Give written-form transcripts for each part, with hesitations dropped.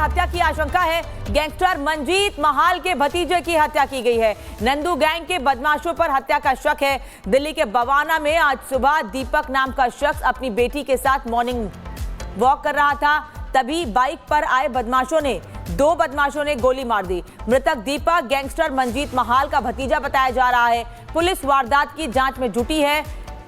हत्या की आशंका है। गैंगस्टर मंजीत महाल के भतीजे की हत्या की गई है। नंदू गैंग के बदमाशों पर हत्या का शक है। दिल्ली के बवाना में आज सुबह दीपक नाम का शख्स अपनी बेटी के साथ मॉर्निंग वॉक कर रहा था, तभी बाइक पर आए दो बदमाशों ने गोली मार दी। मृतक दीपक गैंगस्टर मंजीत महाल का भतीजा बताया जा रहा है। पुलिस वारदात की जांच में जुटी है।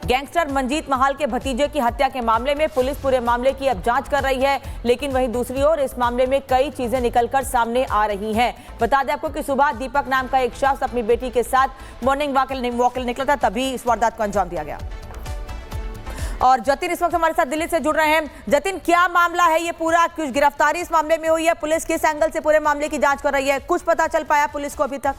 गैंगस्टर मंजीत महाल के भतीजे की हत्या के मामले में पुलिस पूरे मामले की अब जांच कर रही है, लेकिन वहीं दूसरी ओर इस मामले में कई चीजें निकलकर सामने आ रही हैं। बता दें आपको कि सुबह दीपक नाम का एक शख्स अपनी बेटी के साथ मॉर्निंग वॉक निकला था, तभी इस वारदात को अंजाम दिया गया। और जतिन इस वक्त हमारे साथ दिल्ली से जुड़ रहे हैं। जतिन, क्या मामला है ये पूरा? कुछ गिरफ्तारी इस मामले में हुई है? पुलिस किस एंगल से पूरे मामले की जांच कर रही है? कुछ पता चल पाया पुलिस को अभी तक?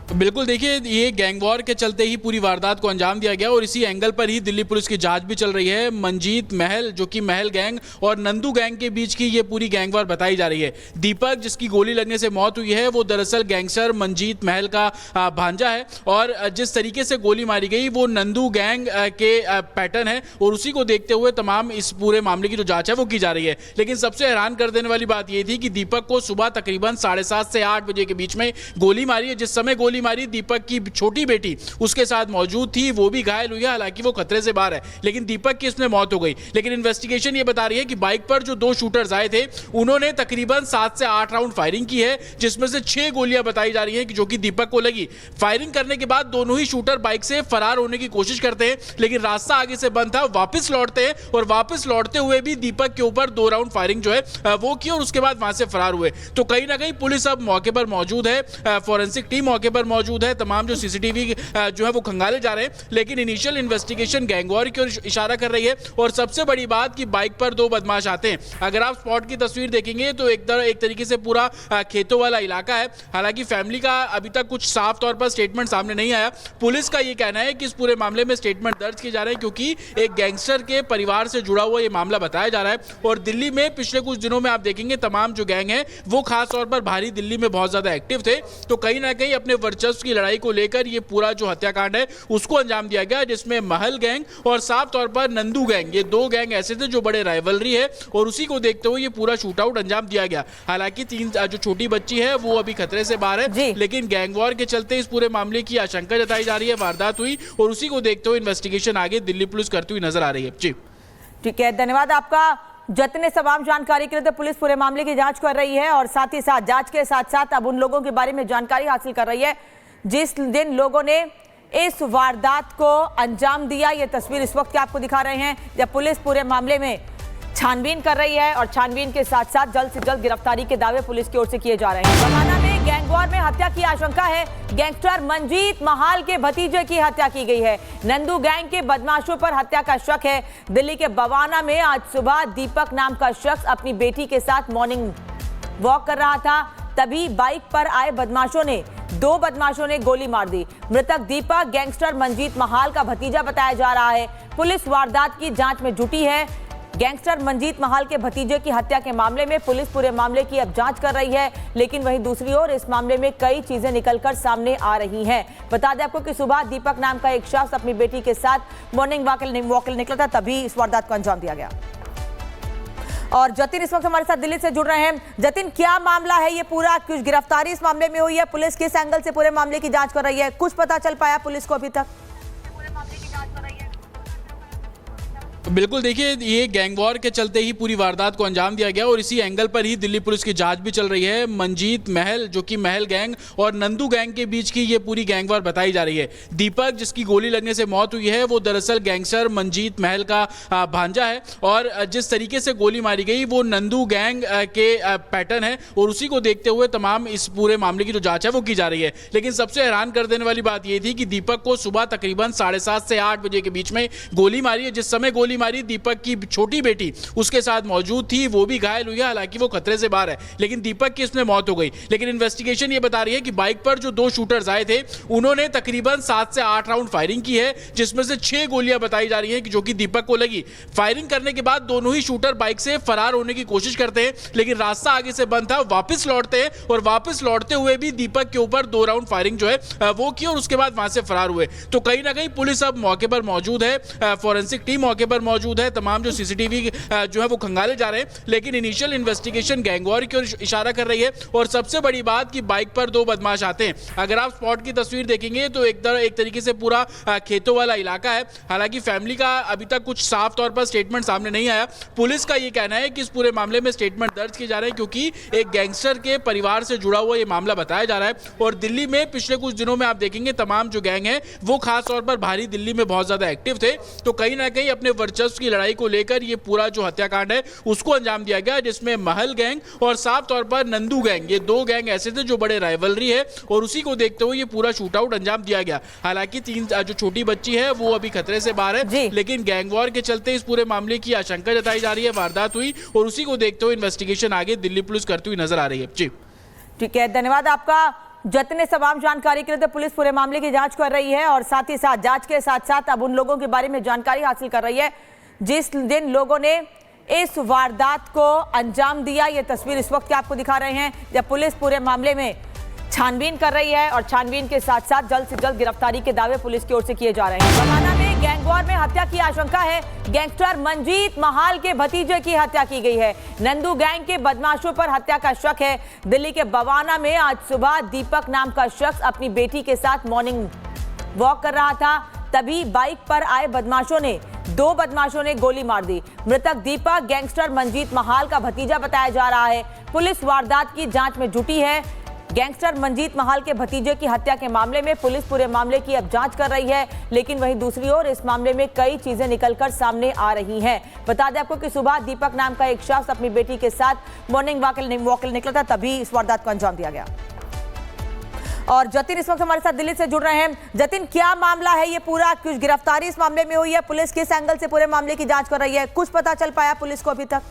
बिल्कुल, देखिए, ये गैंग वॉर के चलते ही पूरी वारदात को अंजाम दिया गया और इसी एंगल पर ही दिल्ली पुलिस की जांच भी चल रही है। मंजीत महल, जो कि महल गैंग, और नंदू गैंग के बीच की ये पूरी गैंग वॉर बताई जा रही है। दीपक, जिसकी गोली लगने से मौत हुई है, वो दरअसल गैंगस्टर मंजीत महल का भांजा है और जिस तरीके से गोली मारी गई वो नंदू गैंग के पैटर्न है और उसी को देखते हुए तमाम इस पूरे मामले की जो जाँच है वो की जा रही है। लेकिन सबसे हैरान कर देने वाली बात यह थी कि दीपक को सुबह तकरीबन 7:30 से 8 बजे के बीच में गोली मारी है। जिस समय गोली मारी, दीपक की छोटी बेटी उसके साथ मौजूद थी, वो भी घायल हुई है, हालांकि वो खतरे से बाहर है, लेकिन दीपक की इसमें मौत हो गई। लेकिन इन्वेस्टिगेशन ये बता रही है कि बाइक पर जो दो शूटर्स आए थे उन्होंने तकरीबन 7 से 8 राउंड फायरिंग की है, जिसमें से 6 गोलियां बताई जा रही हैं कि जो कि दीपक को लगी। फायरिंग करने के बाद दोनों ही शूटर बाइक से फरार होने की कोशिश करते हैं, लेकिन रास्ता आगे से बंद था, वापस लौटते हैं और वापस लौटते हुए भी दीपक के ऊपर 2 राउंड फायरिंग जो है वो की और उसके बाद वहां से फरार हुए। तो कहीं ना कहीं पुलिस अब मौके पर मौजूद है, फॉरेंसिक टीम मौके पर मौजूद है, तमाम जो सीसीटीवी जो है वो खंगाले जा रहे हैं, लेकिन इनिशियल इन्वेस्टिगेशन गैंगवॉर की ओर इशारा कर रही है। और सबसे बड़ी बात कि बाइक पर 2 बदमाश आते हैं। अगर आप स्पॉट की तस्वीर देखेंगे तो एक तरीके से पूरा खेतों वाला इलाका है। हालांकि फैमिली का अभी तक कुछ साफ तौर पर स्टेटमेंट सामने नहीं आया। पुलिस का यह कहना है कि इस पूरे मामले में स्टेटमेंट दर्ज किए जा रहे हैं क्योंकि एक गैंगस्टर के परिवार से जुड़ा हुआ यह मामला बताया जा रहा है। और दिल्ली में पिछले कुछ दिनों में आप देखेंगे तमाम जो गैंग है वो खासतौर पर भारी दिल्ली में बहुत ज्यादा एक्टिव थे। तो कहीं ना कहीं अपने वर्चस्व की लड़ाई को लेकर ये पूरा जो हत्याकांड है उसको अंजाम दिया गया, जिसमें महल गैंग और साफ तौर पर नंदू गैंग, ये 2 गैंग ऐसे थे जो बड़े राइवलरी है और उसी को देखते हुए ये पूरा शूट आउट अंजाम दिया गया। हालांकि 3 जो छोटी बच्ची है वो अभी खतरे से बाहर है, लेकिन गैंग वॉर के चलते इस पूरे मामले की आशंका जताई जा रही है। वारदात हुई और उसी को देखते हुए इन्वेस्टिगेशन आगे दिल्ली पुलिस करती हुई नजर आ रही है। जी ठीक है, धन्यवाद आपका जतन। तमाम जानकारी के लिए तो पुलिस पूरे मामले की जांच कर रही है और साथ ही साथ जांच के साथ साथ अब उन लोगों के बारे में जानकारी हासिल कर रही है जिन लोगों ने इस वारदात को अंजाम दिया। ये तस्वीर इस वक्त आपको दिखा रहे हैं जब पुलिस पूरे मामले में छानबीन कर रही है और छानबीन के साथ साथ जल्द से जल्द गिरफ्तारी के दावे पुलिस की ओर से किए जा रहे हैं। बवाना में गैंगवॉर में हत्या की आशंका है। गैंगस्टर मंजीत महाल के भतीजे की हत्या की गई है। नंदू गैंग के बदमाशों पर हत्या का शक है। दिल्ली के बवाना में आज सुबह दीपक नाम का शख्स अपनी बेटी के साथ मॉर्निंग वॉक कर रहा था, तभी बाइक पर आए दो बदमाशों ने गोली मार दी। मृतक दीपक गैंगस्टर मंजीत महाल का भतीजा बताया जा रहा है। पुलिस वारदात की जांच में जुटी है। गैंगस्टर मंजीत महाल के भतीजे की हत्या के मामले में पुलिस पूरे मामले की अब जांच कर रही है, लेकिन वहीं दूसरी ओर इस मामले में कई चीजें निकलकर सामने आ रही हैं। बता दें आपको कि सुबह दीपक नाम का एक शख्स अपनी बेटी के साथ मॉर्निंग वॉक निकला था, तभी इस वारदात को अंजाम दिया गया। और जतिन इस वक्त हमारे साथ दिल्ली से जुड़ रहे हैं। जतिन, क्या मामला है ये पूरा? कुछ गिरफ्तारी इस मामले में हुई है? पुलिस किस एंगल से पूरे मामले की जांच कर रही है? कुछ पता चल पाया पुलिस को अभी तक? बिल्कुल, देखिए, ये गैंग वॉर के चलते ही पूरी वारदात को अंजाम दिया गया और इसी एंगल पर ही दिल्ली पुलिस की जांच भी चल रही है। मंजीत महल, जो कि महल गैंग, और नंदू गैंग के बीच की ये पूरी गैंग वॉर बताई जा रही है। दीपक, जिसकी गोली लगने से मौत हुई है, वो दरअसल गैंगस्टर मंजीत महल का भांजा है और जिस तरीके से गोली मारी गई वो नंदू गैंग के पैटर्न है और उसी को देखते हुए तमाम इस पूरे मामले की जो जाँच है वो की जा रही है। लेकिन सबसे हैरान कर देने वाली बात यह थी कि दीपक को सुबह तकरीबन 7:30 से 8 बजे के बीच में गोली मारी है। जिस समय गोली मारी, दीपक की छोटी बेटी उसके साथ मौजूद थी, वो भी घायल हुई है, हालांकि वो खतरे से बाहर है, लेकिन दीपक की इसमें मौत हो गई। लेकिन इन्वेस्टिगेशन ये बता रही है कि बाइक पर जो 2 शूटर्स आए थे उन्होंने तकरीबन 7 से 8 राउंड फायरिंग की है, जिसमें से 6 गोलियां बताई जा रही हैं कि जो कि दीपक को लगी। फायरिंग करने के बाद दोनों ही शूटर बाइक से फरार होने की कोशिश करते हैं, लेकिन रास्ता आगे से बंद था, वापस लौटते हैं और वापस लौटते हुए भी दीपक के ऊपर 2 राउंड फायरिंग जो है वो की और उसके बाद वहां से फरार हुए। तो कहीं ना कहीं पुलिस अब मौके पर मौजूद है, फॉरेंसिक टीम मौके पर मौजूद है, तमाम जो सीसीटीवी जो है वो खंगाले जा रहे हैं, लेकिन इनिशियल इन्वेस्टिगेशन गैंगवॉर की ओर इशारा कर रही है। और सबसे बड़ी बात कि बाइक पर दो बदमाश आते हैं। अगर आप स्पॉट की तस्वीर देखेंगे तो एक तरीके से पूरा खेतों वाला इलाका है। हालांकि फैमिली का अभी तक कुछ साफ तौर पर स्टेटमेंट सामने नहीं आया। पुलिस का ये कहना है कि इस पूरे मामले में स्टेटमेंट दर्ज किए जा रहे हैं क्योंकि एक गैंगस्टर के परिवार से जुड़ा हुआ ये मामला बताया जा रहा है। और दिल्ली में पिछले कुछ दिनों में आप देखेंगे तमाम जो गैंग है वो खास तौर पर भारी दिल्ली में बहुत ज्यादा एक्टिव थे। तो कहीं ना कहीं अपने वर्चस्व की लड़ाई को लेकर ये पूरा जो हत्याकांड है उसको अंजाम दिया गया, जिसमें महल गैंग और साफ तौर पर नंदू गैंग, ये दो गैंग ऐसे थे जो बड़े राइवलरी है और उसी को देखते हुए ये पूरा शूट आउट अंजाम दिया गया। हालांकि तीन जो छोटी बच्ची है वो अभी खतरे से बाहर है, लेकिन गैंगवॉर के चलते इस पूरे मामले की आशंका जताई जा रही है। वारदात हुई और उसी को देखते हुए इन्वेस्टिगेशन आगे दिल्ली पुलिस करती हुई नजर आ रही है। जी ठीक है, धन्यवाद आपका। जितने तमाम जानकारी के लिए पुलिस पूरे मामले की जांच कर रही है और साथ ही साथ जांच के साथ साथ अब उन लोगों के बारे में जानकारी हासिल कर रही है जिन लोगों ने इस वारदात को अंजाम दिया। ये तस्वीर इस वक्त आपको दिखा रहे हैं जब पुलिस पूरे मामले में छानबीन कर रही है और छानबीन के साथ साथ जल्द से जल्द गिरफ्तारी के दावे पुलिस की ओर से किए जा रहे हैं। बवाना में गैंगवॉर में हत्या की आशंका है। गैंगस्टर मंजीत महाल के भतीजे की हत्या की गई है। नंदू गैंग के बदमाशों पर हत्या का शक है। दिल्ली के बवाना में आज सुबह दीपक नाम का शख्स अपनी बेटी के साथ मॉर्निंग वॉक कर रहा था, तभी बाइक पर आए दो बदमाशों ने गोली मार दी। मृतक दीपक गैंगस्टर मंजीत महाल का भतीजा बताया जा रहा है। पुलिस वारदात की जांच में जुटी है। गैंगस्टर मंजीत महाल के भतीजे की हत्या के मामले में पुलिस पूरे मामले की अब जांच कर रही है, लेकिन वहीं दूसरी ओर इस मामले में कई चीजें निकलकर सामने आ रही हैं। बता दें आपको कि सुबह दीपक नाम का एक शख्स अपनी बेटी के साथ मॉर्निंग वॉक निकला था, तभी इस वारदात को अंजाम दिया गया। और जतिन इस वक्त हमारे साथ दिल्ली से जुड़ रहे हैं। जतिन, क्या मामला है ये पूरा? कुछ गिरफ्तारी इस मामले में हुई है? पुलिस किस एंगल से पूरे मामले की जांच कर रही है? कुछ पता चल पाया पुलिस को अभी तक?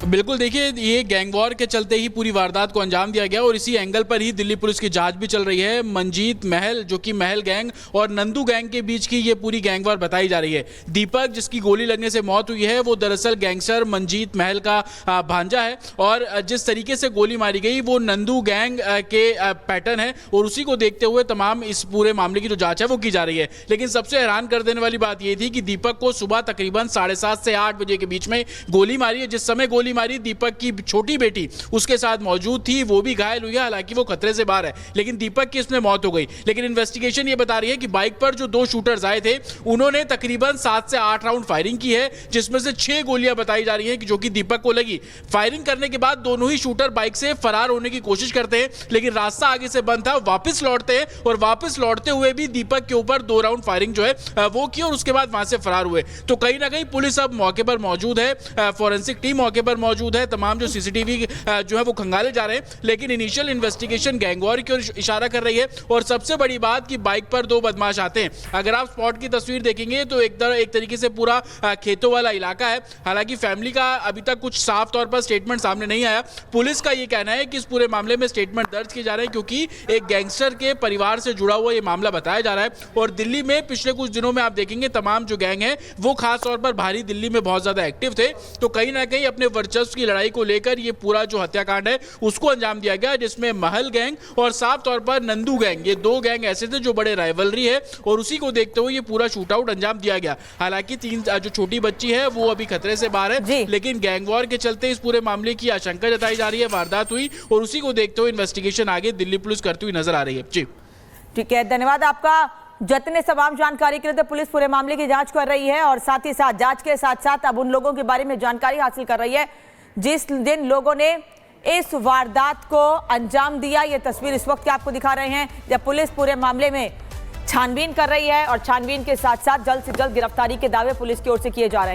बिल्कुल, देखिए ये गैंगवॉर के चलते ही पूरी वारदात को अंजाम दिया गया और इसी एंगल पर ही दिल्ली पुलिस की जांच भी चल रही है। मंजीत महल जो कि महल गैंग और नंदू गैंग के बीच की ये पूरी गैंगवॉर बताई जा रही है। दीपक जिसकी गोली लगने से मौत हुई है वो दरअसल गैंगस्टर मंजीत महल का भांजा है और जिस तरीके से गोली मारी गई वो नंदू गैंग के पैटर्न है और उसी को देखते हुए तमाम इस पूरे मामले की जो जांच है वो की जा रही है। लेकिन सबसे हैरान कर देने वाली बात ये थी कि दीपक को सुबह तकरीबन 7:30 से 8 बजे के बीच में गोली मारी है। जिस समय गोली मारी दीपक की छोटी बेटी उसके साथ मौजूद थी, वो भी घायल हुई है। हालांकि वो खतरे से बाहर है, लेकिन दीपक की इसमें मौत हो गई। लेकिन इन्वेस्टिगेशन ये बता रही है कि बाइक पर जो दो शूटर्स आए थे उन्होंने तकरीबन 7 से 8 राउंड फायरिंग की है, जिसमें से 6 गोलियां बताई जा रही हैं जो कि दीपक को लगी। फायरिंग करने के बाद दोनों ही शूटर बाइक से फरार होने की कोशिश करते हैं, लेकिन रास्ता आगे से बंद था। वापस लौटते हैं और वापस लौटते हुए भी दीपक के ऊपर 2 राउंड फायरिंग जो है वो की और उसके बाद वहां से फरार हुए। तो कहीं ना कहीं पुलिस अब मौके पर मौजूद है, फॉरेंसिक टीम मौके पर मौजूद है, तमाम जो सीसीटीवी जो है वो खंगाले जा रहे हैं। लेकिन इनिशियल इन्वेस्टिगेशन गैंगवॉर की ओर इशारा कर रही है और सबसे बड़ी बात कि बाइक पर 2 बदमाश आते हैं। अगर आप स्पॉट की तस्वीर देखेंगे तो एक तरीके से पूरा खेतों वाला इलाका है। हालांकि फैमिली का अभी तक कुछ साफ तौर पर स्टेटमेंट सामने नहीं आया। पुलिस का ये कहना है कि इस पूरे मामले में स्टेटमेंट दर्ज किए जा रहे हैं क्योंकि एक गैंगस्टर के परिवार से जुड़ा हुआ ये मामला बताया जा रहा है। और दिल्ली में पिछले कुछ दिनों में आप देखेंगे तमाम जो गैंग है वो खास तौर पर भारी दिल्ली में बहुत ज्यादा एक्टिव थे। तो कहीं ना कहीं अपने वर्चस्व की लड़ाई को लेकर ये पूरा जो हत्याकांड है उसको अंजाम दिया गया, जिसमें महल गैंग और साफ तौर पर नंदू गैंग, ये 2 गैंग ऐसे थे जो बड़े राइवलरी है और उसी को देखते हुए ये पूरा शूट आउट अंजाम दिया गया। हालांकि तीन जो छोटी बच्ची है वो अभी खतरे से बाहर है, लेकिन गैंगवॉर के चलते इस पूरे मामले की आशंका जताई जा रही है। वारदात हुई और उसी को देखते हुए इन्वेस्टिगेशन आगे दिल्ली पुलिस करती हुई नजर आ रही है। जी ठीक है, धन्यवाद आपका। जितने तमाम जानकारी के लिए पुलिस पूरे मामले की जांच कर रही है और साथ ही साथ जांच के साथ साथ अब उन लोगों के बारे में जानकारी हासिल कर रही है जिन लोगों ने इस वारदात को अंजाम दिया। ये तस्वीर इस वक्त आपको दिखा रहे हैं जब पुलिस पूरे मामले में छानबीन कर रही है और छानबीन के साथ साथ जल्द से जल्द गिरफ्तारी के दावे पुलिस की ओर से किए जा रहे हैं।